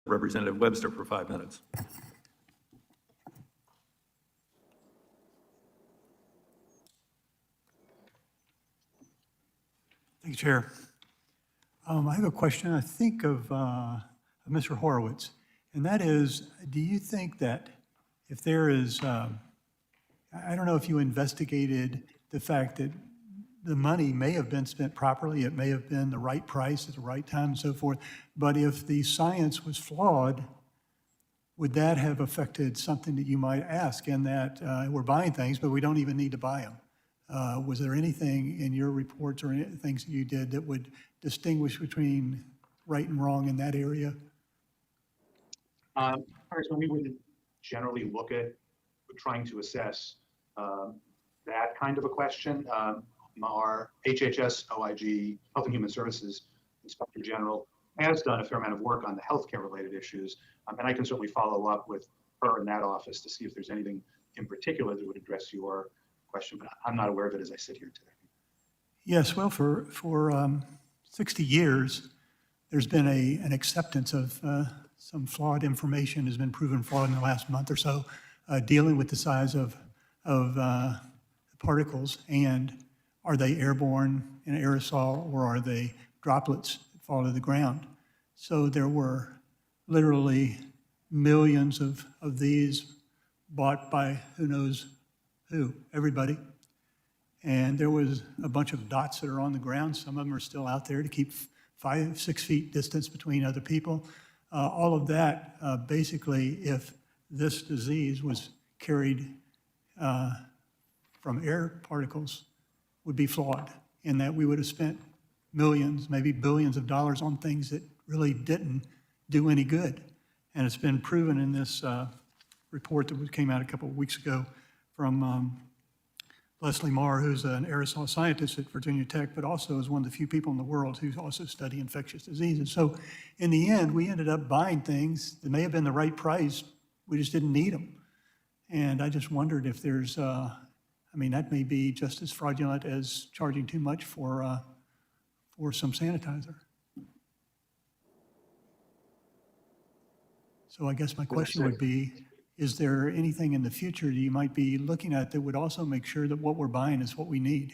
Representative Webster for 5 minutes. Thank you, Chair. I have a question, I think, of Mr. Horowitz, and that is, do you think that if there is, I don't know if you investigated the fact that the money may have been spent properly, it may have been the right price at the right time and so forth, but if the science was flawed, would that have affected something that you might ask in that we're buying things, but we don't even need to buy them? Was there anything in your reports or things that you did that would distinguish between right and wrong in that area? Congressman, we would generally look at trying to assess that kind of a question. Our HHS OIG, Health and Human Services Inspector General, has done a fair amount of work on the healthcare related issues. And I can certainly follow up with her in that office to see if there's anything in particular that would address your question, but I'm not aware of it as I sit here today. Yes, well, for 60 years, there's been an acceptance of some flawed information has been proven flawed in the last month or so, dealing with the size of particles, and are they airborne in aerosol or are they droplets that fall to the ground? So there were literally millions of these bought by who knows who, everybody. And there was a bunch of dots that are on the ground. Some of them are still out there to keep 5-6 feet distance between other people. All of that, basically, if this disease was carried from air particles, would be flawed in that we would have spent millions, maybe billions of dollars on things that really didn't do any good. And it's been proven in this report that came out a couple of weeks ago from Leslie Marr, who's an aerosol scientist at Virginia Tech, but also is one of the few people in the world who also study infectious diseases. So in the end, we ended up buying things that may have been the right price, we just didn't need them. And I just wondered if there's, I mean, that may be just as fraudulent as charging too much for some sanitizer. So I guess my question would be, is there anything in the future that you might be looking at that would also make sure that what we're buying is what we need?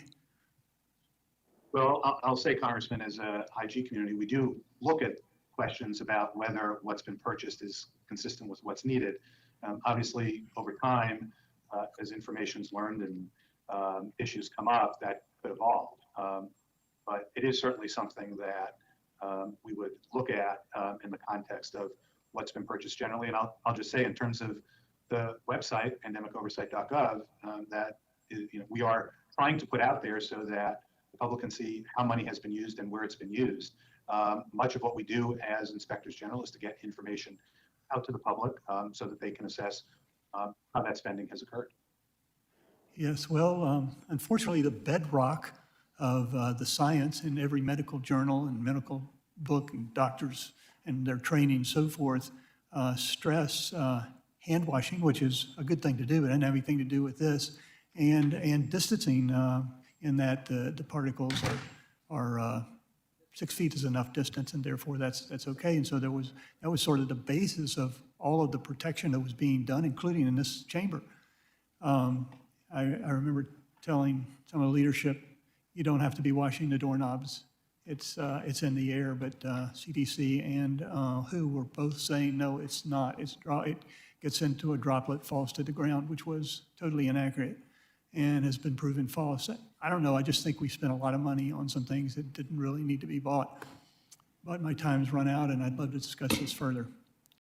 Well, I'll say, Congressman, as a IG community, we do look at questions about whether what's been purchased is consistent with what's needed. Obviously, over time, as information's learned and issues come up, that could evolve. But it is certainly something that we would look at in the context of what's been purchased generally. And I'll just say, in terms of the website, pandemicoversight.gov, that is, we are trying to put out there so that the public can see how money has been used and where it's been used. Much of what we do as inspectors general is to get information out to the public so that they can assess how that spending has occurred. Yes, well, unfortunately, the bedrock of the science in every medical journal and medical book and doctors and their training and so forth stress hand washing, which is a good thing to do, but it doesn't have anything to do with this, and distancing in that the particles are 6 feet is enough distance, and therefore that's okay. And so that was sort of the basis of all of the protection that was being done, including in this chamber. I remember telling some of the leadership, you don't have to be washing the doorknobs. It's in the air, but CDC and WHO were both saying, no, it's not. It gets into a droplet, falls to the ground, which was totally inaccurate and has been proven false. I don't know, I just think we spent a lot of money on some things that didn't really need to be bought. But my time's run out and I'd love to discuss this further.